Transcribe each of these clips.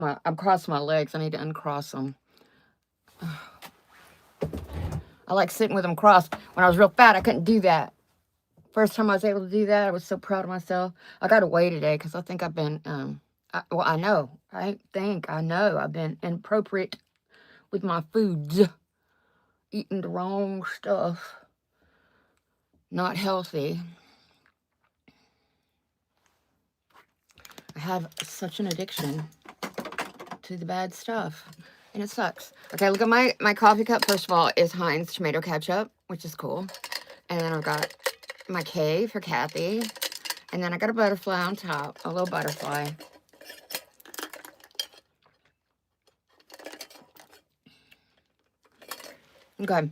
I'm crossing my legs. I need to uncross them. I like sitting with them crossed. When I was real fat, I couldn't do that. First time I was able to do that, I was so proud of myself. I got away today because I think I've been, I know. I know I've been inappropriate with my foods. Eating the wrong stuff. Not healthy. I have such an addiction to the bad stuff. And it sucks. Okay, look at my coffee cup. First of all, is Heinz tomato ketchup, which is cool. And then I've got my K for Kathy. And then I got a butterfly on top. A little butterfly. Okay.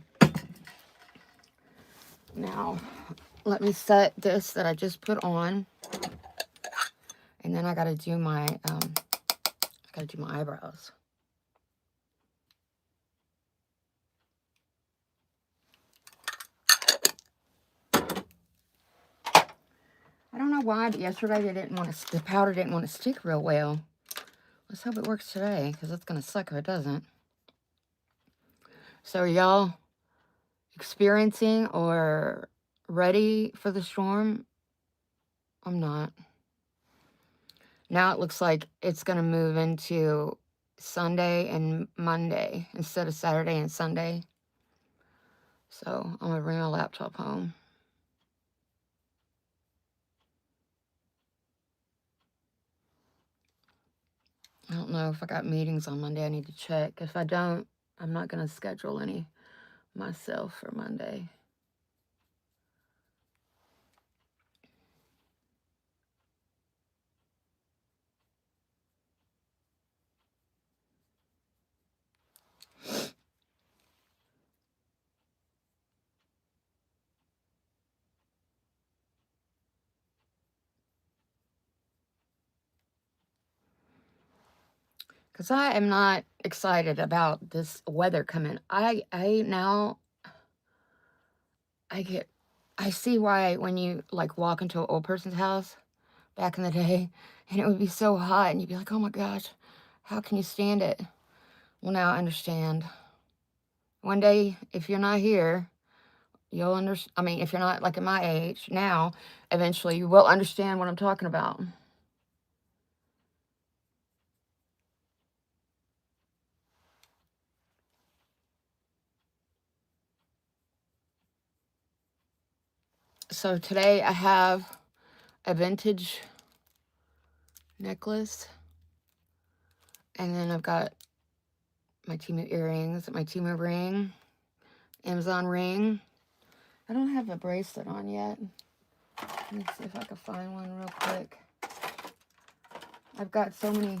Now, let me set this that I just put on. And then I gotta do my eyebrows. I don't know why, but yesterday the powder didn't want to stick real well. Let's hope it works today, because it's gonna suck if it doesn't. So are y'all experiencing or ready for the storm? I'm not. Now it looks like it's gonna move into Sunday and Monday instead of Saturday and Sunday. So I'm gonna bring my laptop home. I don't know if I got meetings on Monday. I need to check. If I don't, I'm not gonna schedule any myself for Monday. Because I am not excited about this weather coming. I see why when you like walk into an old person's house back in the day and it would be so hot and you'd be like, oh my gosh, how can you stand it? Well, now I understand. One day, if you're not here, you'll understand. I mean, if you're not like at my age now, eventually you will understand what I'm talking about. So today I have a vintage necklace. And then I've got my Temu earrings, my Temu ring, Amazon ring. I don't have a bracelet on yet. Let me see if I can find one real quick. I've got so many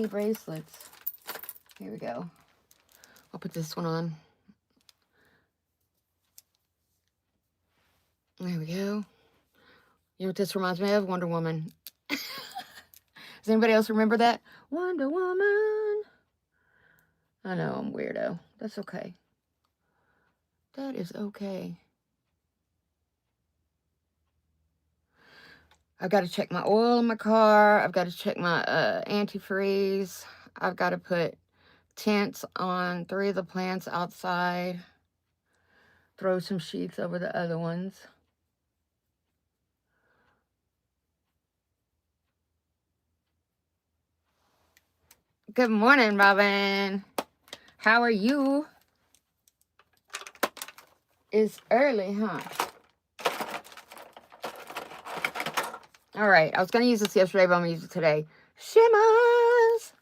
bracelets. Here we go. I'll put this one on. There we go. You know what this reminds me of? Wonder Woman. Does anybody else remember that? Wonder Woman. I know, I'm weirdo. That's okay. That is okay. I've got to check my oil in my car. I've got to check my antifreeze. I've got to put tents on 3 of the plants outside. Throw some sheets over the other ones. Good morning, Robin. How are you? It's early, huh? All right. I was going to use this yesterday, but I'm going to use it today. Shimmers.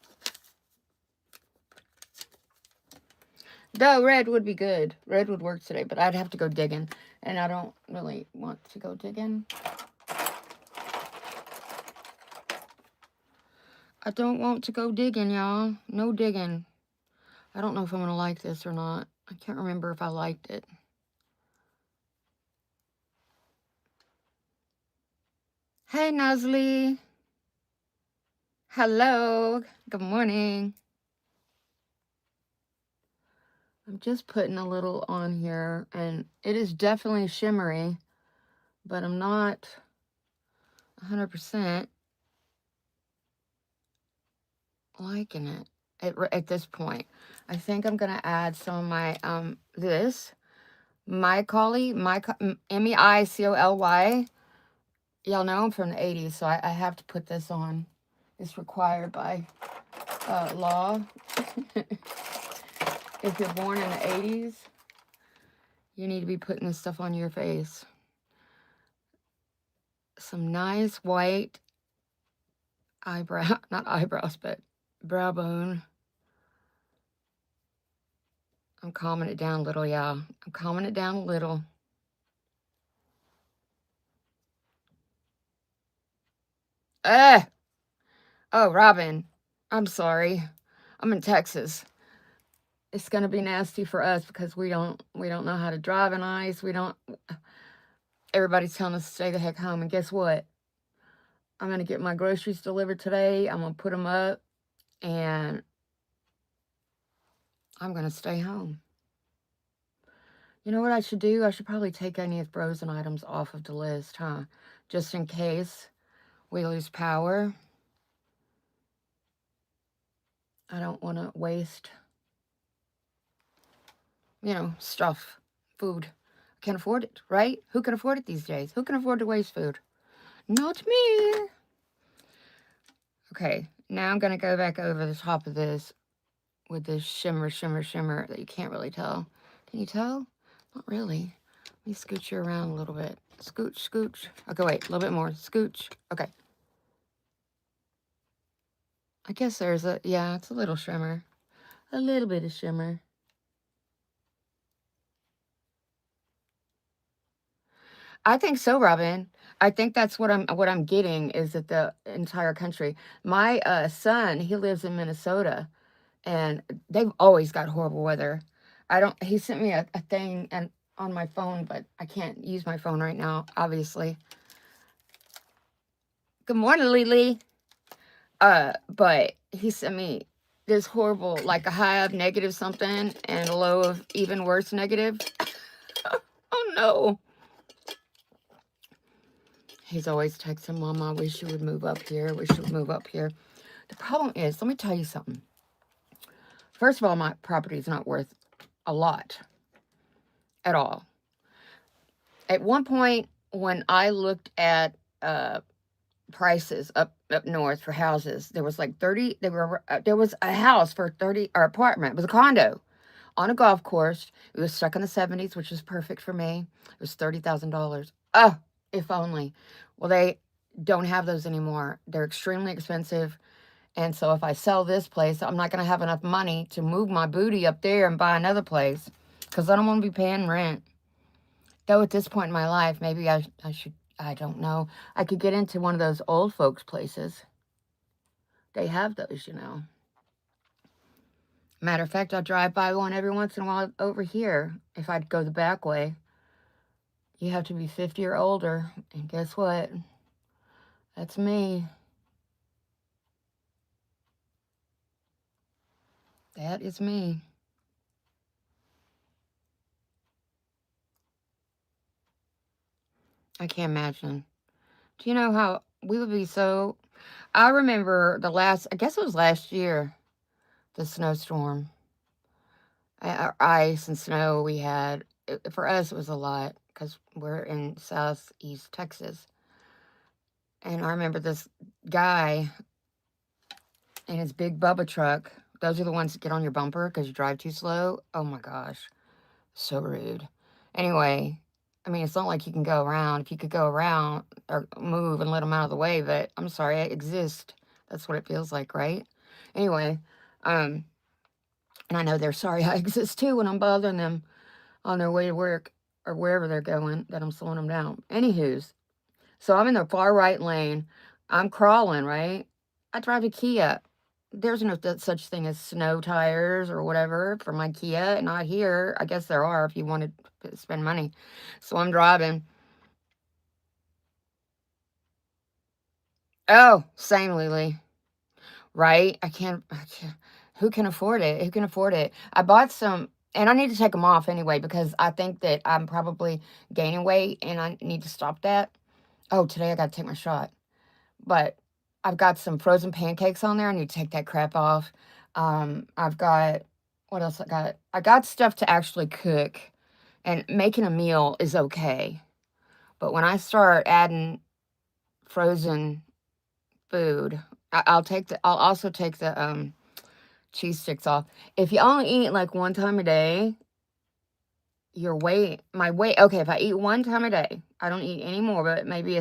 Though red would be good. Red would work today, but I'd have to go digging. And I don't really want to go digging. I don't want to go digging, y'all. No digging. I don't know if I'm going to like this or not. I can't remember if I liked it. Hey, Nuzly. Hello. Good morning. I'm just putting a little on here, and it is definitely shimmery, but I'm not 100%. liking it at this point. I think I'm going to add some of my, this, Mycolly, Meicoly. Y'all know I'm from the 80s, so I have to put this on. It's required by law. If you're born in the 80s, you need to be putting this stuff on your face. Some nice white eyebrow, not eyebrows, but brow bone. I'm calming it down a little, y'all. I'm calming it down a little. Oh, Robin, I'm sorry. I'm in Texas. It's gonna be nasty for us because we don't know how to drive in ice. Everybody's telling us to stay the heck home, and guess what? I'm gonna get my groceries delivered today. I'm gonna put them up, and I'm gonna stay home. You know what I should do? I should probably take any of the frozen items off of the list, huh? Just in case we lose power. I don't want to waste, stuff, food. I can't afford it, right? Who can afford it these days? Who can afford to waste food? Not me. Okay, now I'm going to go back over the top of this with this shimmer that you can't really tell. Can you tell? Not really. Let me scooch you around a little bit. Scooch, scooch. Okay, wait, a little bit more. Scooch. Okay. I guess there's it's a little shimmer. A little bit of shimmer. I think so, Robin. I think that's what I'm getting is that the entire country. My son, he lives in Minnesota, and they've always got horrible weather. He sent me a thing and on my phone, but I can't use my phone right now, obviously. Good morning, Lily. But he sent me this horrible, like a high of negative something and a low of even worse negative. Oh no. He's always texting, Mama, I wish you would move up here. Wish you would move up here. The problem is, let me tell you something. First of all, my property is not worth a lot at all. At one point, when I looked at prices up north for houses, there was like 30. There was a house for 30, or apartment. It was a condo on a golf course. It was stuck in the 70s, which was perfect for me. It was $30,000. Oh, if only. Well, they don't have those anymore. They're extremely expensive. And so if I sell this place, I'm not going to have enough money to move my booty up there and buy another place because I don't want to be paying rent. Though at this point in my life, maybe I should, I don't know. I could get into one of those old folks places. They have those, Matter of fact, I drive by one every once in a while over here if I'd go the back way. You have to be 50 or older. And guess what? That's me. That is me. I can't imagine. Do you know how we would be so... I remember I guess it was last year, the snowstorm. Ice and snow we had. For us, it was a lot because we're in southeast Texas. And I remember this guy in his big Bubba truck. Those are the ones that get on your bumper because you drive too slow. Oh my gosh. So rude. Anyway, I mean, it's not like you can go around. If you could go around or move and let them out of the way, but I'm sorry, I exist. That's what it feels like, right? Anyway, and I know they're sorry I exist too when I'm bothering them on their way to work or wherever they're going, that I'm slowing them down. Anywho's, so I'm in the far right lane. I'm crawling, right? I drive a Kia. There's no such thing as snow tires or whatever for my Kia. Not here. I guess there are if you want to spend money. So I'm driving. Oh, same, Lily. Right? I can't. Who can afford it? Who can afford it? I bought some, and I need to take them off anyway because I think that I'm probably gaining weight and I need to stop that. Oh, today I got to take my shot. But I've got some frozen pancakes on there. I need to take that crap off. I've got, what else I got? I got stuff to actually cook, and making a meal is okay. But when I start adding frozen food, I'll also take the cheese sticks off. If you only eat like one time a day, my weight, okay, if I eat one time a day, I don't eat any more, but maybe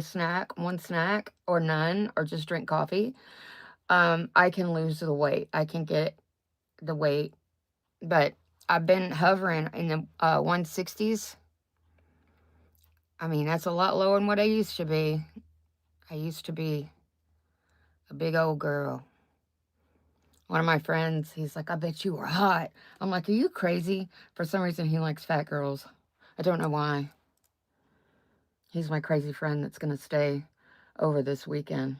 one snack, or none, or just drink coffee, I can lose the weight. I can get the weight, but I've been hovering in the 160s. I mean, that's a lot lower than what I used to be. I used to be a big old girl. One of my friends, he's like, I bet you were hot. I'm like, are you crazy? For some reason, he likes fat girls. I don't know why. He's my crazy friend that's going to stay over this weekend.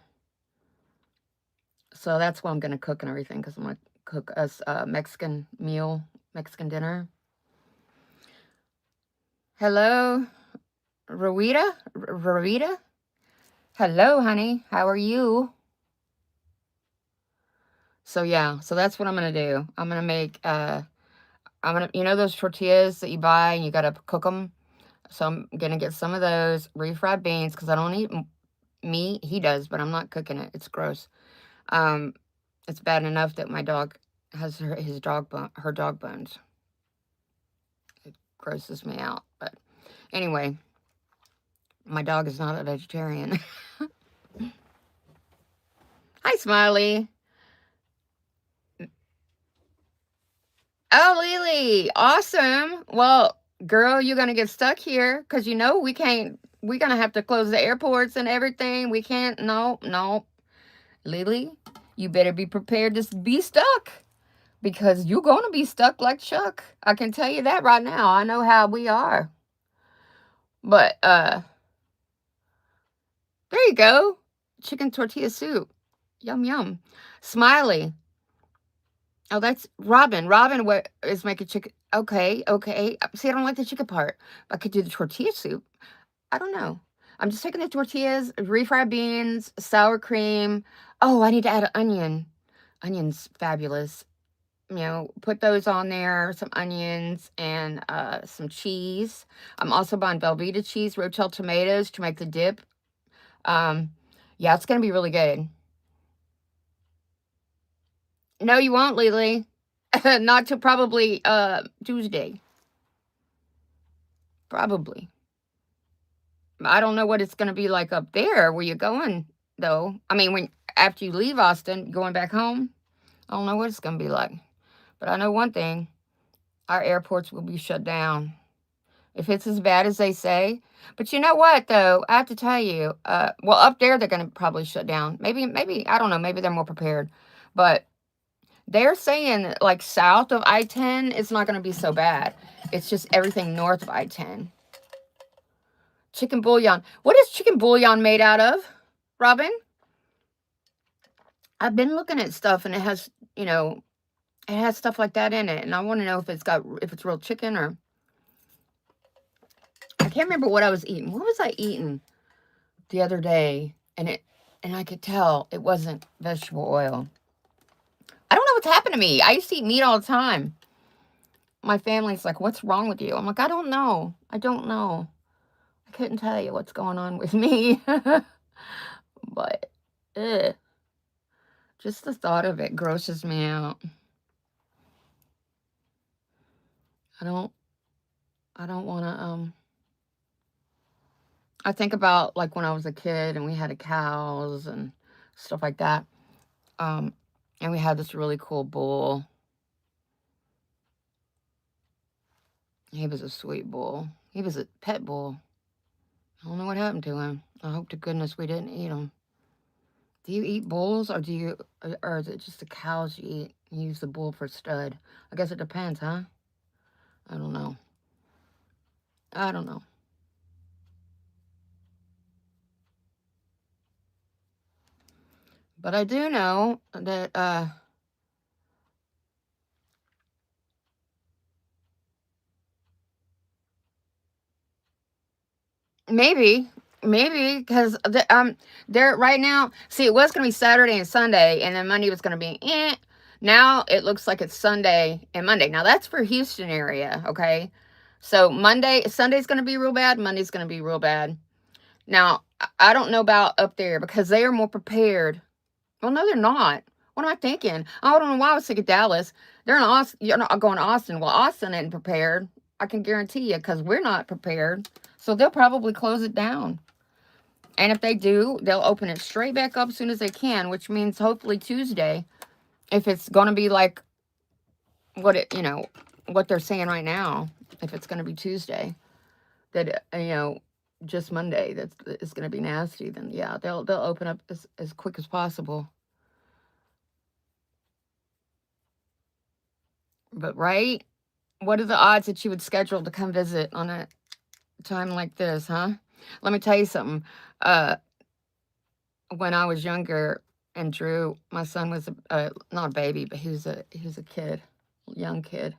So that's what I'm going to cook and everything, because I'm going to cook us a Mexican meal, Mexican dinner. Hello, Rowita? Hello, honey. How are you? So yeah, so that's what I'm going to do. I'm going to make, you know those tortillas that you buy and you got to cook them? So I'm going to get some of those refried beans, because I don't eat meat. He does, but I'm not cooking it. It's gross. It's bad enough that my dog has her dog bones. It grosses me out. But anyway, my dog is not a vegetarian. Hi, Smiley. Oh, Lily. Awesome. Well, girl, you're going to get stuck here, because we're going to have to close the airports and everything. We can't. No. Lily, you better be prepared to be stuck, because you're going to be stuck like Chuck. I can tell you that right now. I know how we are. But, there you go. Chicken tortilla soup. Yum, yum. Smiley. Oh, that's Robin. Robin is making chicken. Okay. See, I don't like the chicken part. I could do the tortilla soup. I don't know. I'm just taking the tortillas, refried beans, sour cream. Oh, I need to add an onion. Onion's fabulous. Put those on there, some onions, and some cheese. I'm also buying Velveeta cheese, Rotel tomatoes to make the dip. Yeah, it's going to be really good. No, you won't, Lily. Not till probably Tuesday. Probably. I don't know what it's going to be like up there where you're going, though. I mean, after you leave Austin, going back home, I don't know what it's going to be like. But I know one thing. Our airports will be shut down. If it's as bad as they say. But you know what, though? I have to tell you. Well, up there, they're going to probably shut down. Maybe, I don't know. Maybe they're more prepared. But they're saying, like, south of I-10, it's not going to be so bad. It's just everything north of I-10. Chicken bouillon. What is chicken bouillon made out of, Robin? I've been looking at stuff, and it has, it has stuff like that in it. And I want to know if it's real chicken or... I can't remember what I was eating. What was I eating the other day? And I could tell it wasn't vegetable oil. I don't know what's happened to me. I used to eat meat all the time. My family's like, what's wrong with you? I'm like, I don't know. I couldn't tell you what's going on with me. But, just the thought of it grosses me out. I don't want to, I think about, like, when I was a kid and we had cows and stuff like that. And we had this really cool bull. He was a sweet bull. He was a pet bull. I don't know what happened to him. I hope to goodness we didn't eat him. Do you eat bulls, or is it just the cows you eat? You use the bull for stud. I guess it depends, huh? I don't know. But I do know that, maybe maybe, because they're right now. See, it was going to be Saturday and Sunday, and then Monday was going to be Now it looks like it's Sunday and Monday. Now that's for Houston area, okay? So Sunday's going to be real bad. Monday's going to be real bad. Now, I don't know about up there because they are more prepared. Well, no, they're not. What am I thinking? I don't know why I was thinking Dallas. They're in Austin. You're not going to Austin. Well, Austin isn't prepared. I can guarantee you, because we're not prepared. So they'll probably close it down. And if they do, they'll open it straight back up as soon as they can, which means hopefully Tuesday. If it's going to be like what they're saying right now, if it's going to be Tuesday, that, just Monday, it's going to be nasty, then yeah, they'll open up as quick as possible. But right, what are the odds that you would schedule to come visit on a time like this, huh? Let me tell you something. When I was younger, and Drew, my son, was not a baby, but he was a kid, young kid.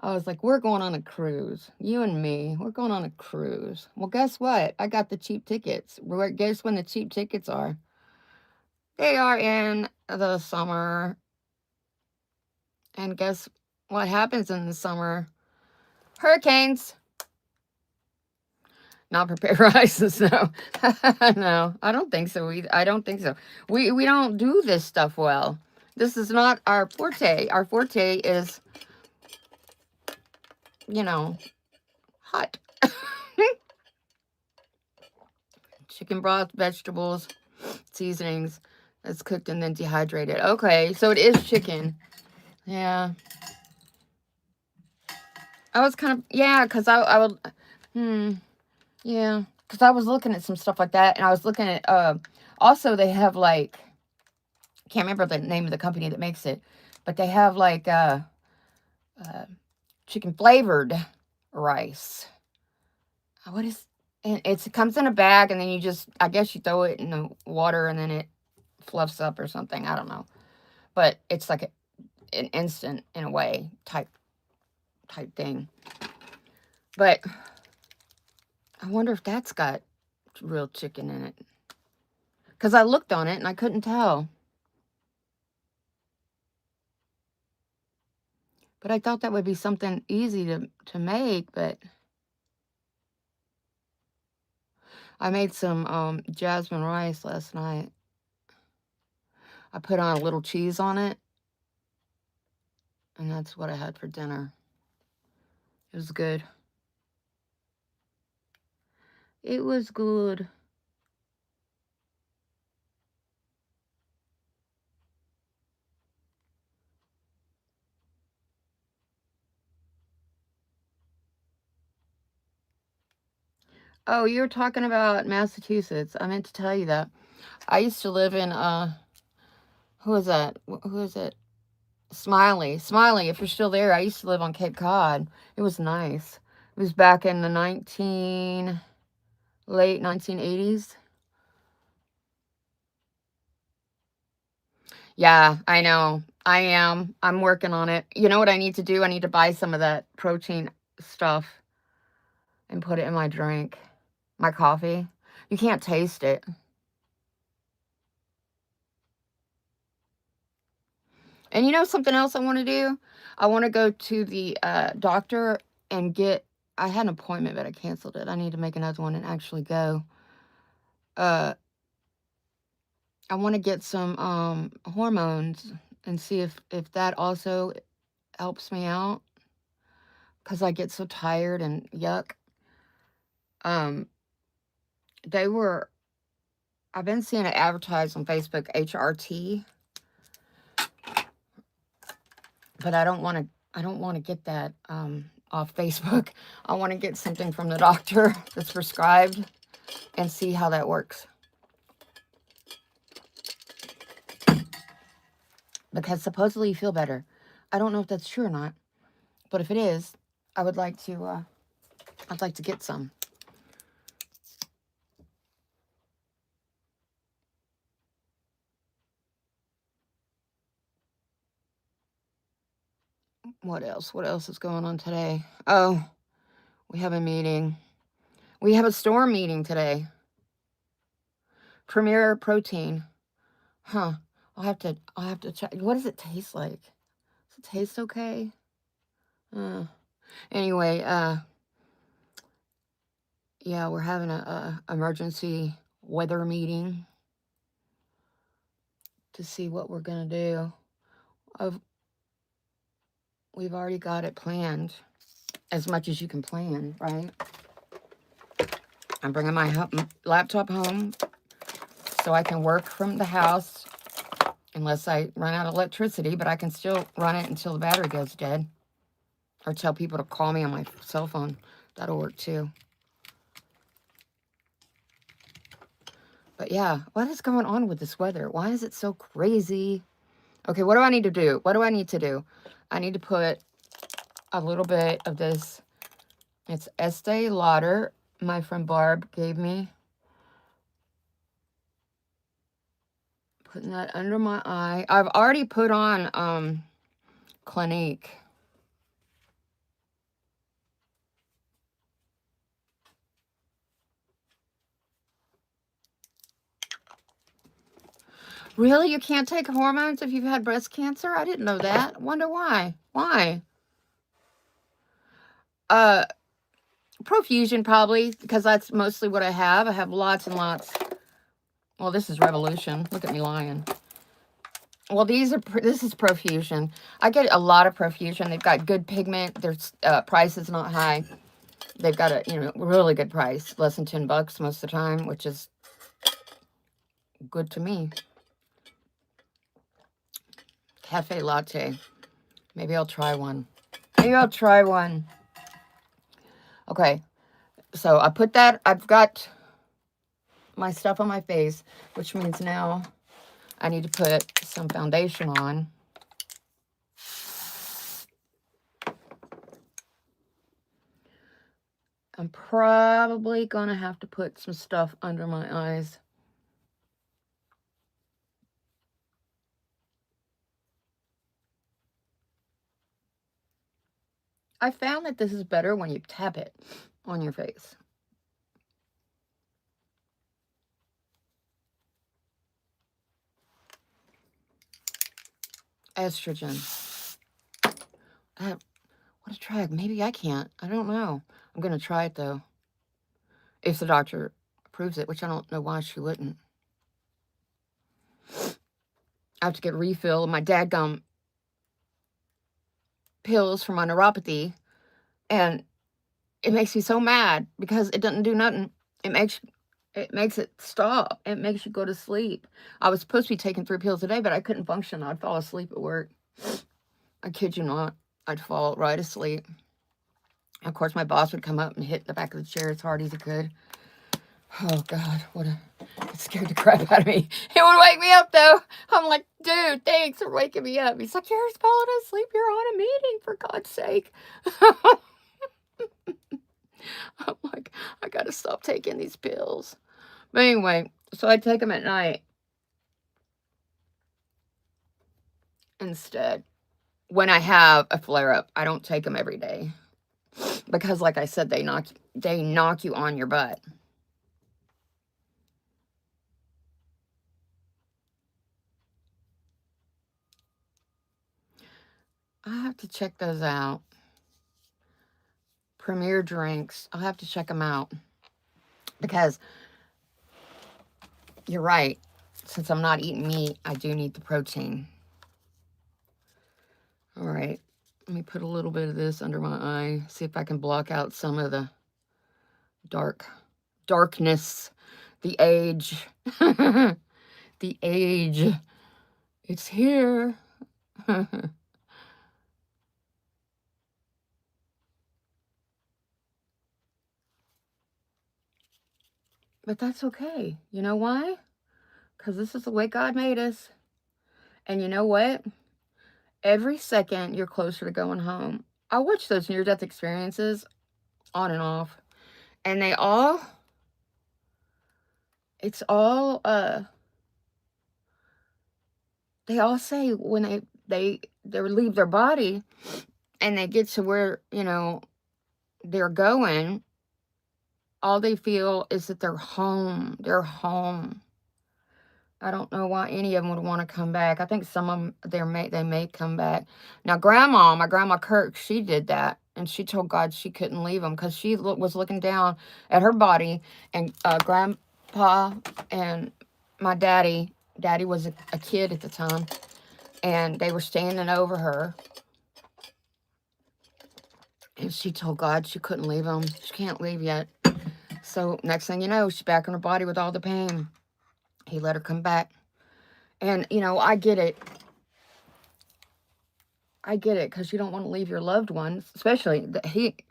I was like, we're going on a cruise. You and me, we're going on a cruise. Well, guess what? I got the cheap tickets. Guess when the cheap tickets are? They are in the summer. And guess what happens in the summer? Hurricanes. Not prepared for ice and snow. No, I don't think so. I don't think so. We don't do this stuff well. This is not our forte. Our forte is, hot. Chicken broth, vegetables, seasonings. That's cooked and then dehydrated. Okay, so it is chicken. Yeah. I was kind of, yeah, because I would, yeah, because I was looking at some stuff like that, and I was looking at, also they have like, can't remember the name of the company that makes it, but they have like chicken flavored rice. What is, and it comes in a bag, and then you just, I guess you throw it in the water, and then it fluffs up or something. I don't know, but it's like an instant, in a way, type thing. But I wonder if that's got real chicken in it, because I looked on it and I couldn't tell. But I thought that would be something easy to make, but I made some jasmine rice last night. I put on a little cheese on it, and that's what I had for dinner. It was good. It was good. Oh, you were talking about Massachusetts. I meant to tell you that. I used to live in, who is that? Who is it? Smiley. Smiley, if you're still there, I used to live on Cape Cod. It was nice. It was back in the late 1980s. Yeah, I know. I am. I'm working on it. You know what I need to do? I need to buy some of that protein stuff and put it in my drink, my coffee. You can't taste it. And you know something else I want to do? I want to go to the doctor and I had an appointment, but I canceled it. I need to make another one and actually go. I want to get some hormones and see if that also helps me out, because I get so tired and yuck. I've been seeing it advertised on Facebook, HRT, but I don't want to get that off Facebook. I want to get something from the doctor that's prescribed and see how that works. Because supposedly you feel better. I don't know if that's true or not, but if it is, I would like to I'd like to get some. What else? What else is going on today? Oh, we have a meeting. We have a storm meeting today. Premier Protein. Huh. I'll have to check. What does it taste like? Does it taste okay? Anyway, yeah, we're having a emergency weather meeting to see what we're gonna do. We've already got it planned, as much as you can plan, right? I'm bringing my laptop home so I can work from the house unless I run out of electricity, but I can still run it until the battery goes dead. Or tell people to call me on my cell phone. That'll work too. But yeah, what is going on with this weather? Why is it so crazy? Okay, what do I need to do? What do I need to do? I need to put a little bit of this. It's Estee Lauder. My friend Barb gave me. Putting that under my eye. I've already put on Clinique. Really? You can't take hormones if you've had breast cancer? I didn't know that. Wonder why. Why? Profusion probably, because that's mostly what I have. I have lots and lots. Well, this is Revolution. Look at me lying. Well, this is Profusion. I get a lot of Profusion. They've got good pigment. Their price is not high. They've got a really good price, less than $10 most of the time, which is good to me. Cafe latte. Maybe I'll try one. Okay, so I put that. I've got my stuff on my face, which means now I need to put some foundation on. I'm probably gonna have to put some stuff under my eyes. I found that this is better when you tap it on your face. Estrogen. What a drag. Maybe I can't. I don't know. I'm going to try it, though. If the doctor approves it, which I don't know why she wouldn't. I have to get refill of my dadgum pills for my neuropathy. And it makes me so mad because it doesn't do nothing. It makes it stop. It makes you go to sleep. I was supposed to be taking 3 pills a day, but I couldn't function. I'd fall asleep at work. I kid you not. I'd fall right asleep. Of course, my boss would come up and hit the back of the chair as hard as he could. Oh, God. It scared the crap out of me. It would wake me up, though. I'm like, dude, thanks for waking me up. He's like, you're falling asleep. You're on a meeting, for God's sake. I'm like, I got to stop taking these pills. But anyway, so I take them at night instead. When I have a flare-up, I don't take them every day. Because, like I said, they knock you on your butt. I have to check those out. Premier Drinks. I'll have to check them out. Because you're right. Since I'm not eating meat, I do need the protein. All right. Let me put a little bit of this under my eye. See if I can block out some of the darkness. The age. The age. It's here. But that's okay. You know why? Because this is the way God made us. And you know what? Every second you're closer to going home. I watch those near-death experiences on and off. And they all say when they leave their body and they get to where, they're going, all they feel is that they're home. They're home. I don't know why any of them would want to come back. I think some of them, they may come back. Now, my grandma Kirk, she did that. And she told God she couldn't leave him because she was looking down at her body. And Grandpa and my daddy was a kid at the time. And they were standing over her. And she told God she couldn't leave him. She can't leave yet. So next thing you know, she's back in her body with all the pain. He let her come back. And, you know, I get it. I get it, because you don't want to leave your loved ones, especially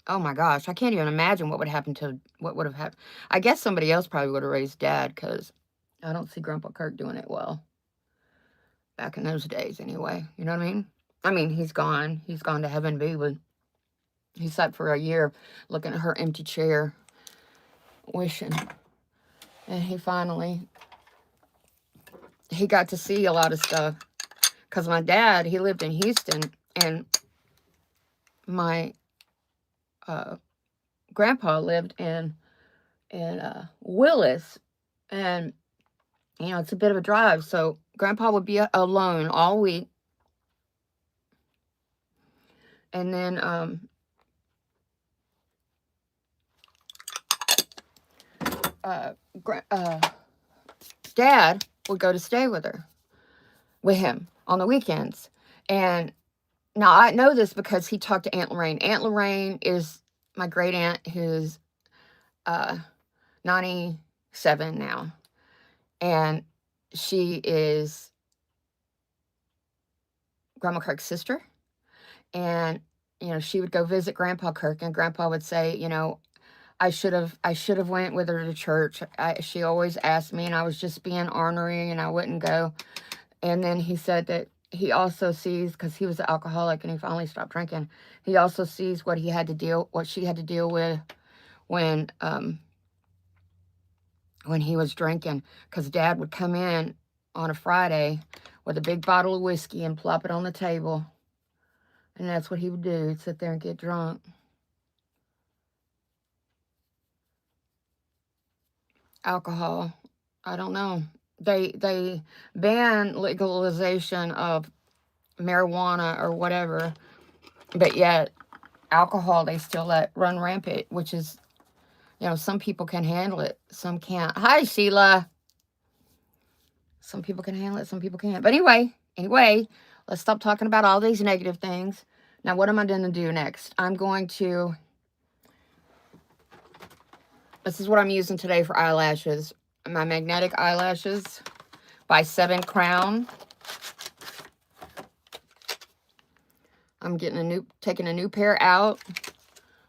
oh my gosh, I can't even imagine what would have happened. I guess somebody else probably would have raised Dad, because I don't see Grandpa Kirk doing it well. Back in those days, anyway. You know what I mean? I mean, he's gone. He's gone to heaven be with. He sat for a year looking at her empty chair, wishing. And he got to see a lot of stuff. Because my dad, he lived in Houston, and my grandpa lived in Willis, and you know, it's a bit of a drive, so Grandpa would be alone all week. And then Dad would go to stay with him on the weekends. And now I know this because he talked to Aunt Lorraine. Aunt Lorraine is my great aunt, who's 97 now. And she is Grandma Kirk's sister. And, you know, she would go visit Grandpa Kirk, and Grandpa would say, you know, I should have went with her to church. She always asked me, and I was just being ornery, and I wouldn't go. And then he said that he also sees, because he was an alcoholic and he finally stopped drinking, he also sees what she had to deal with when he was drinking. Because Dad would come in on a Friday with a big bottle of whiskey and plop it on the table. And that's what he would do. He'd sit there and get drunk. Alcohol. I don't know. They ban legalization of marijuana or whatever, but yet alcohol they still let run rampant, which is, you know, some people can handle it, some can't. Hi, Sheila. Some people can handle it, some people can't. But anyway, let's stop talking about all these negative things. Now, what am I going to do next? This is what I'm using today for eyelashes. My magnetic eyelashes by 7 Crown. I'm taking a new pair out.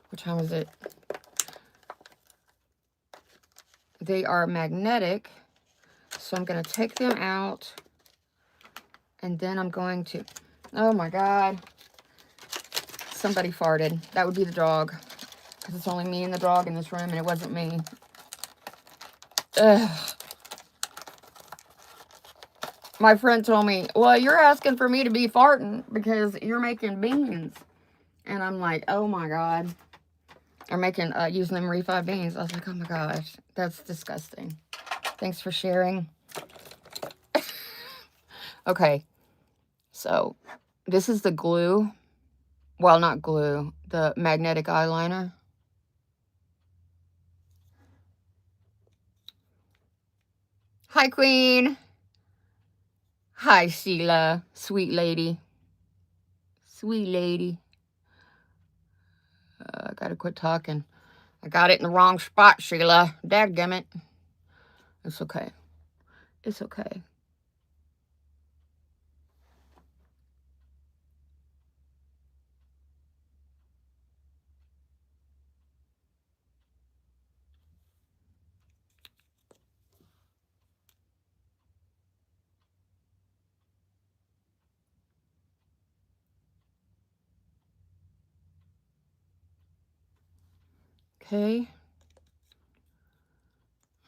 What time is it? They are magnetic. So I'm going to take them out. And then I'm going to, oh my God. Somebody farted. That would be the dog. Because it's only me and the dog in this room, and it wasn't me. Ugh. My friend told me, well, you're asking for me to be farting because you're making beans. And I'm like, oh my God. Or making, using them refried beans. I was like, oh my gosh, that's disgusting. Thanks for sharing. Okay. So, this is the glue. Well, not glue. The magnetic eyeliner. Hi, Queen. Hi, Sheila. Sweet lady. Sweet lady. I gotta quit talking. I got it in the wrong spot, Sheila. Dadgummit. It's okay. It's okay. Okay.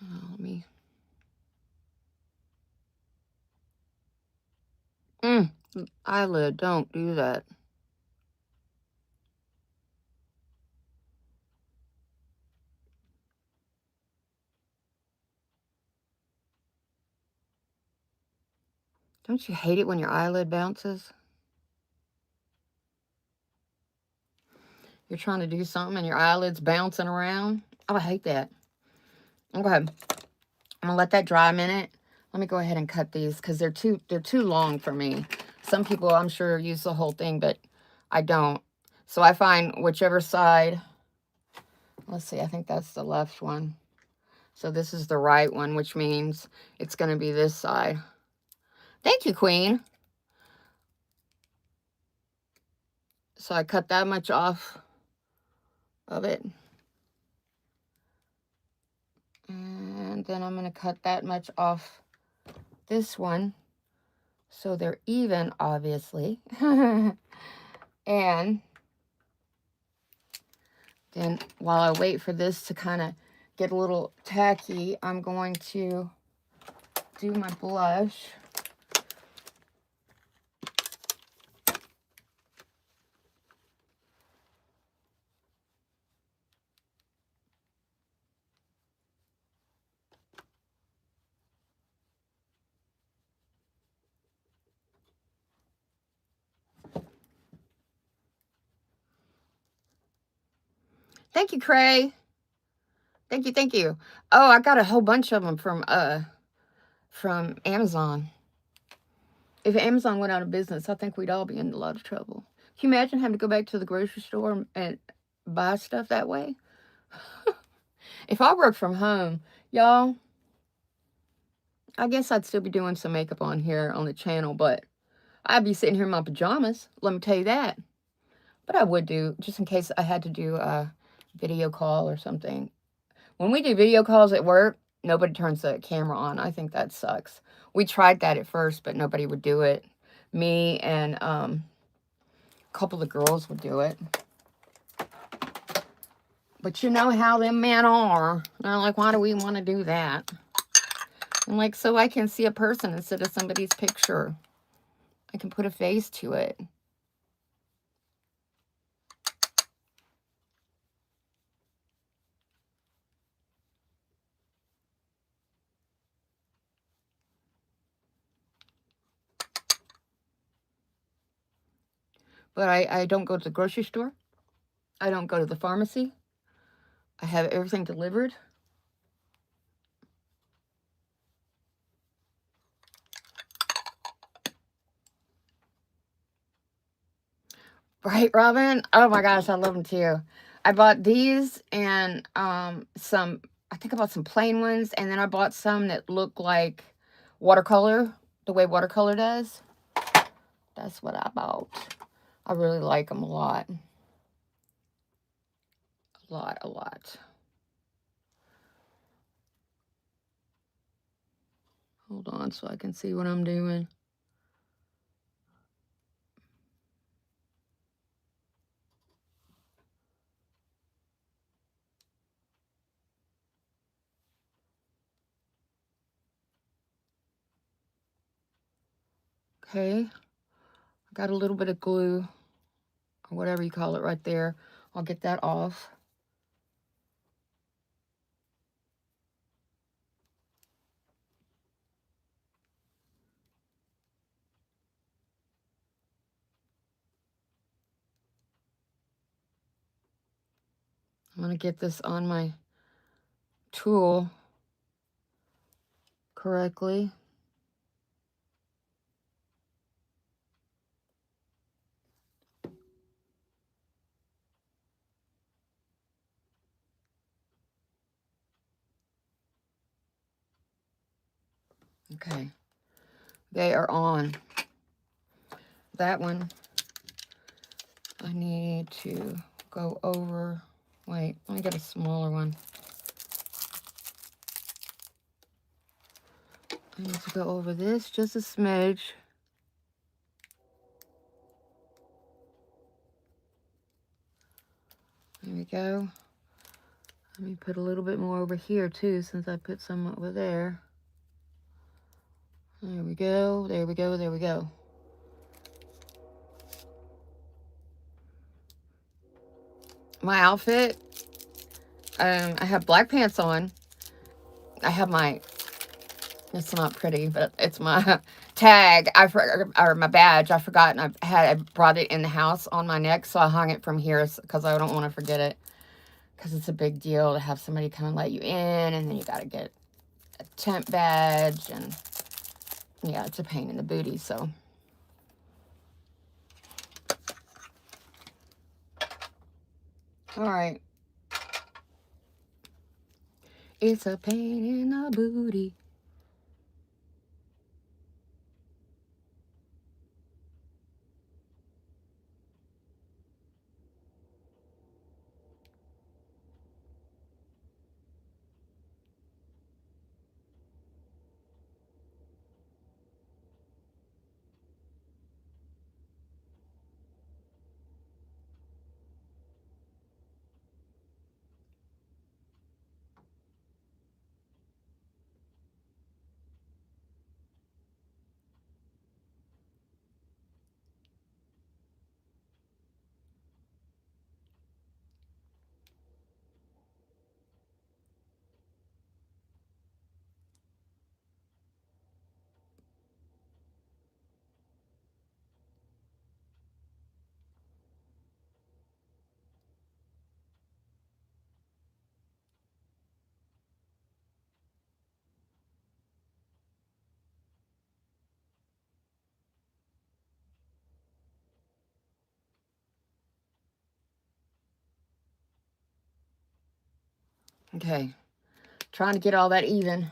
Let me. Eyelid, don't do that. Don't you hate it when your eyelid bounces? You're trying to do something and your eyelid's bouncing around. Oh, I hate that. Okay. I'm gonna let that dry a minute. Let me go ahead and cut these because they're too long for me. Some people, I'm sure, use the whole thing, but I don't. So I find whichever side. Let's see, I think that's the left one. So this is the right one, which means it's going to be this side. Thank you, Queen. So I cut that much off of it. And then I'm going to cut that much off this one. So they're even, obviously. And then while I wait for this to kind of get a little tacky, I'm going to do my blush. Thank you, Cray. Thank you, thank you. Oh, I got a whole bunch of them from Amazon. If Amazon went out of business, I think we'd all be in a lot of trouble. Can you imagine having to go back to the grocery store and buy stuff that way? If I worked from home, y'all, I guess I'd still be doing some makeup on here on the channel, but I'd be sitting here in my pajamas, let me tell you that. But I would do, just in case I had to do a video call or something. When we do video calls at work, nobody turns the camera on. I think that sucks. We tried that at first, but nobody would do it. Me and a couple of girls would do it. But you know how them men are. They're like, why do we want to do that? I'm like, so I can see a person instead of somebody's picture. I can put a face to it. But I don't go to the grocery store. I don't go to the pharmacy. I have everything delivered. Right, Robin? Oh my gosh, I love them too. I bought these and some, I think I bought some plain ones, and then I bought some that look like watercolor, the way watercolor does. That's what I bought. I really like them a lot. A lot. Hold on so I can see what I'm doing. Okay. I got a little bit of glue, or whatever you call it right there. I'll get that off. I'm going to get this on my tool correctly. Okay. They are on. That one, I need to go over. Wait, let me get a smaller one. I need to go over this just a smidge. There we go. Let me put a little bit more over here too, since I put some over there. There we go, there we go, there we go. My outfit, I have black pants on. I have my, it's not pretty, but it's my tag, or my badge, I forgot, and I brought it in the house on my neck, so I hung it from here because I don't want to forget it. Because it's a big deal to have somebody come and let you in, and then you got to get a temp badge, and yeah, it's a pain in the booty, so. All right. It's a pain in the booty. Okay. Trying to get all that even.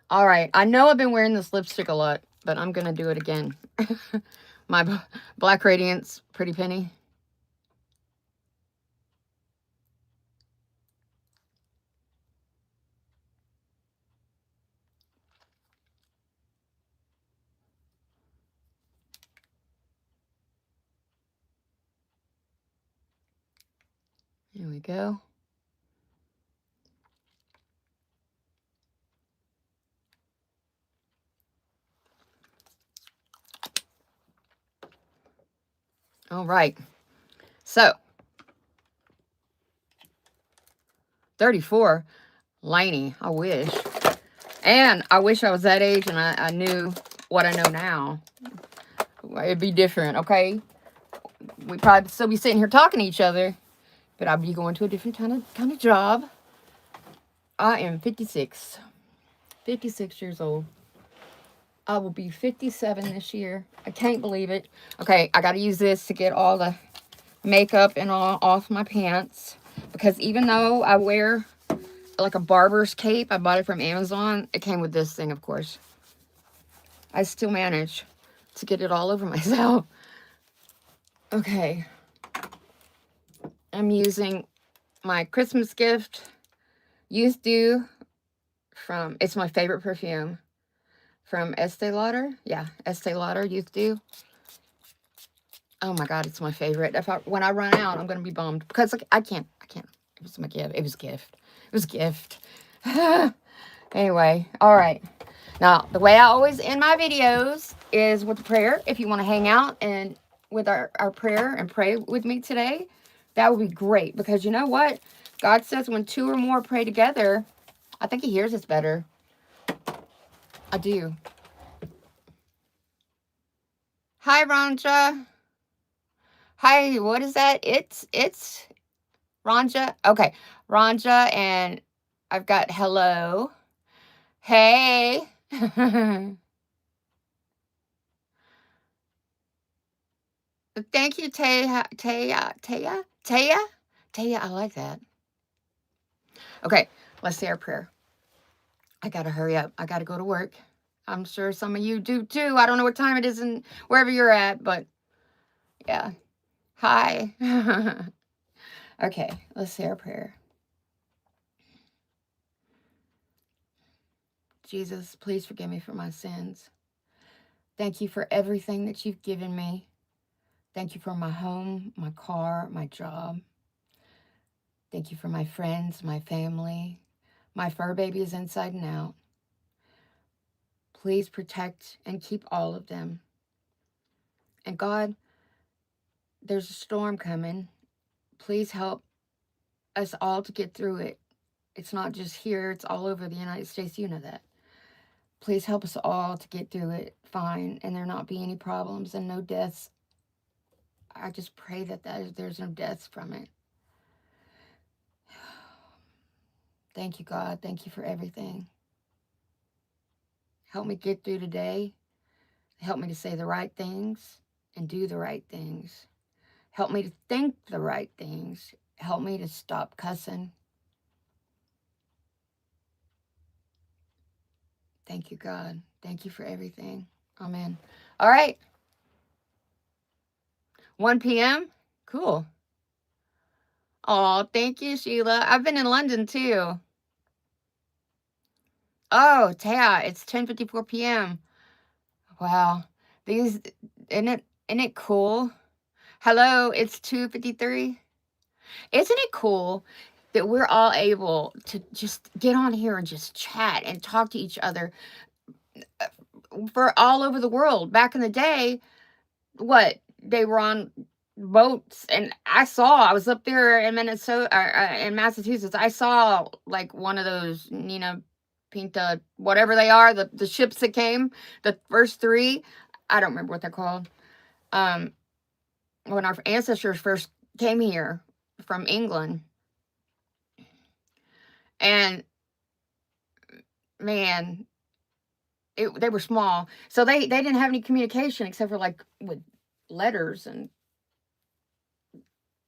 All right. I know I've been wearing this lipstick a lot, but I'm going to do it again. My Black Radiance Pretty Penny. Here we go. All right. So, 34. Laney, I wish. And I wish I was that age and I knew what I know now. It'd be different, okay? We'd probably still be sitting here talking to each other, but I'd be going to a different kind of job. I am 56. 56 years old. I will be 57 this year. I can't believe it. Okay, I got to use this to get all the makeup and all off my pants. Because even though I wear like a barber's cape, I bought it from Amazon. It came with this thing, of course. I still manage to get it all over myself. Okay. I'm using my Christmas gift, Youth Dew, from, it's my favorite perfume, from Estee Lauder. Yeah, Estee Lauder Youth Dew. Oh my God, it's my favorite. When I run out, I'm gonna be bummed because like, I can't. It was my gift. It was a gift. Anyway, all right. Now, the way I always end my videos is with a prayer. If you want to hang out and with our prayer and pray with me today, that would be great. Because you know what? God says when two or more pray together, I think he hears us better. I do. Hi, Ranja. Hi, what is that? It's Ranja. Okay, Ranja, and I've got hello. Hey. Thank you, Taya. I like that. Okay, let's say our prayer. I gotta hurry up. I gotta go to work. I'm sure some of you do too. I don't know what time it is and wherever you're at, but yeah. Hi. Okay, let's say our prayer. Jesus, please forgive me for my sins. Thank you for everything that you've given me. Thank you for my home, my car, my job. Thank you for my friends, my family. My fur baby is inside and out. Please protect and keep all of them. And God, there's a storm coming. Please help us all to get through it. It's not just here, it's all over the United States. You know that. Please help us all to get through it fine and there not be any problems and no deaths. I just pray that there's no deaths from it. Thank you, God. Thank you for everything. Help me get through today. Help me to say the right things and do the right things. Help me to think the right things. Help me to stop cussing. Thank you, God. Thank you for everything. Amen. All right. 1 p.m. Cool. Oh, thank you, Sheila. I've been in London too. Oh, Taya, it's 10:54 p.m. Wow. These isn't it cool? Hello, it's 2:53. Isn't it cool that we're all able to just get on here and just chat and talk to each other for all over the world? Back in the day, what they were on boats, and I was up there in Minnesota, in Massachusetts. I saw like one of those Nina Pinta, whatever they are, the ships that came, the first three. I don't remember what they're called. When our ancestors first came here from England, and man, they were small, so they didn't have any communication except for like with letters and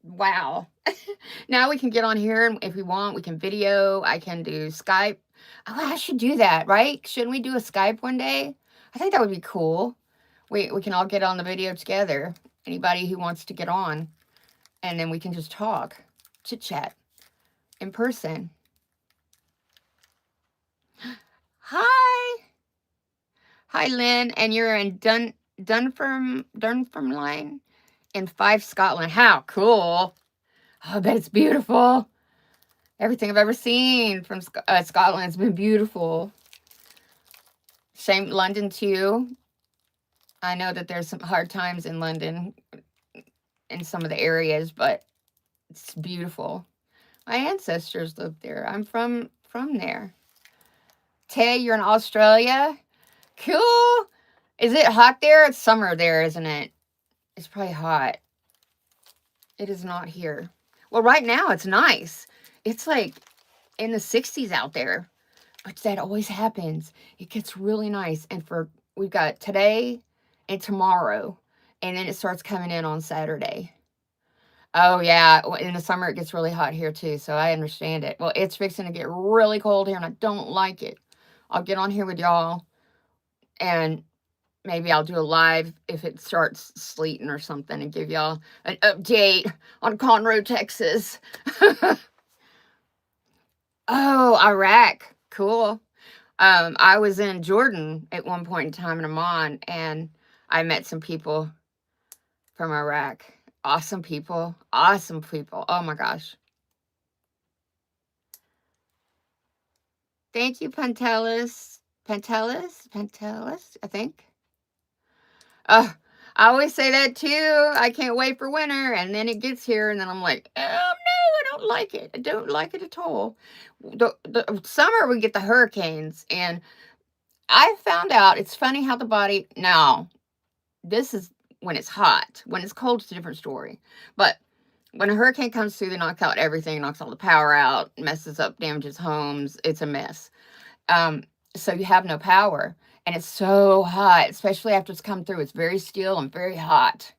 wow. Now we can get on here and if we want, we can video. I can do Skype. Oh, I should do that, right? Shouldn't we do a Skype one day? I think that would be cool. We can all get on the video together. Anybody who wants to get on. And then we can just talk, chit chat in person. Hi. Hi, Lynn. And you're in Dunfermline in Fife, Scotland. How cool. Oh, I bet it's beautiful. Everything I've ever seen from Scotland has been beautiful. Same London too. I know that there's some hard times in London in some of the areas, but it's beautiful. My ancestors lived there. I'm from there. Tay, you're in Australia? Cool. Is it hot there? It's summer there, isn't it? It's probably hot. It is not here. Well, right now it's nice. It's like in the 60s out there. But that always happens. It gets really nice. And we've got today and tomorrow. And then it starts coming in on Saturday. Oh, yeah. In the summer, it gets really hot here, too. So I understand it. Well, it's fixing to get really cold here, and I don't like it. I'll get on here with y'all. And maybe I'll do a live if it starts sleeting or something and give y'all an update on Conroe, Texas. Oh, Iraq. Cool. I was in Jordan at one point in time in Amman, and I met some people from Iraq. Awesome people. Awesome people. Oh my gosh. Thank you, Pantelis, I think. I always say that too. I can't wait for winter, and then it gets here, and then I'm like, oh no, I don't like it. I don't like it at all. The summer we get the hurricanes, and I found out it's funny how the body now. This is when it's hot. When it's cold, it's a different story. But when a hurricane comes through, they knock out everything, knocks all the power out, messes up, damages homes. It's a mess. So you have no power. And it's so hot, especially after it's come through. It's very still and very hot.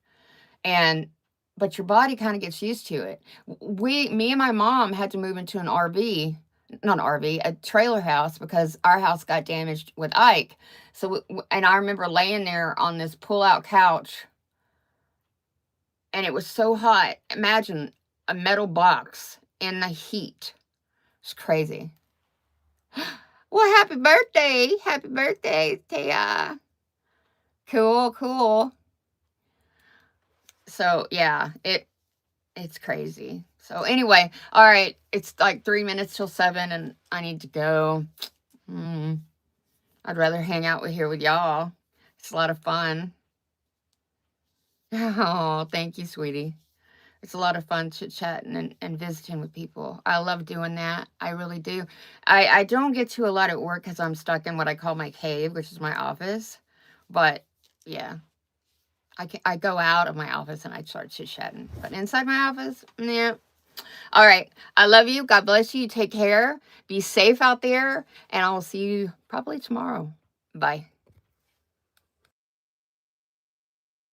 But your body kind of gets used to it. Me and my mom had to move into an RV, not an RV, a trailer house because our house got damaged with Ike. So, and I remember laying there on this pull-out couch, and it was so hot. Imagine a metal box in the heat. It's crazy. Well, happy birthday. Happy birthday, Tia. Cool. So, yeah, it's crazy. So, anyway, all right. It's like 3 minutes till 7, and I need to go. I'd rather hang out here with y'all. It's a lot of fun. Oh, thank you, sweetie. It's a lot of fun chit-chatting and visiting with people. I love doing that. I really do. I don't get to a lot at work because I'm stuck in what I call my cave, which is my office. But, yeah. I go out of my office and I start chit-chatting. But inside my office, yeah. All right. I love you. God bless you. Take care. Be safe out there. And I'll see you probably tomorrow. Bye.